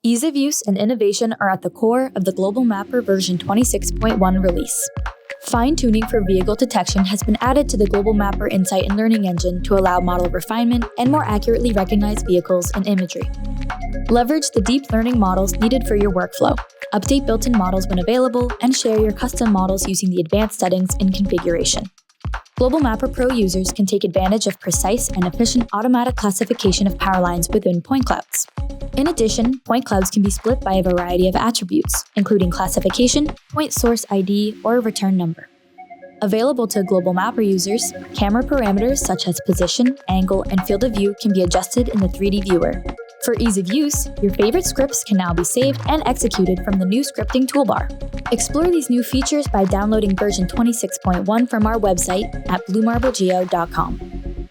Ease of use and innovation are at the core of the Global Mapper version 26.1 release. Fine-tuning for vehicle detection has been added to the Global Mapper Insight and Learning Engine to allow model refinement and more accurately recognize vehicles and imagery. Leverage the deep learning models needed for your workflow. Update built-in models when available, and share your custom models using the advanced settings in configuration. Global Mapper Pro users can take advantage of precise and efficient automatic classification of power lines within point clouds. In addition, point clouds can be split by a variety of attributes, including classification, point source ID, or return number. Available to Global Mapper users, camera parameters such as position, angle, and field of view can be adjusted in the 3D viewer. For ease of use, your favorite scripts can now be saved and executed from the new scripting toolbar. Explore these new features by downloading version 26.1 from our website at bluemarblegeo.com.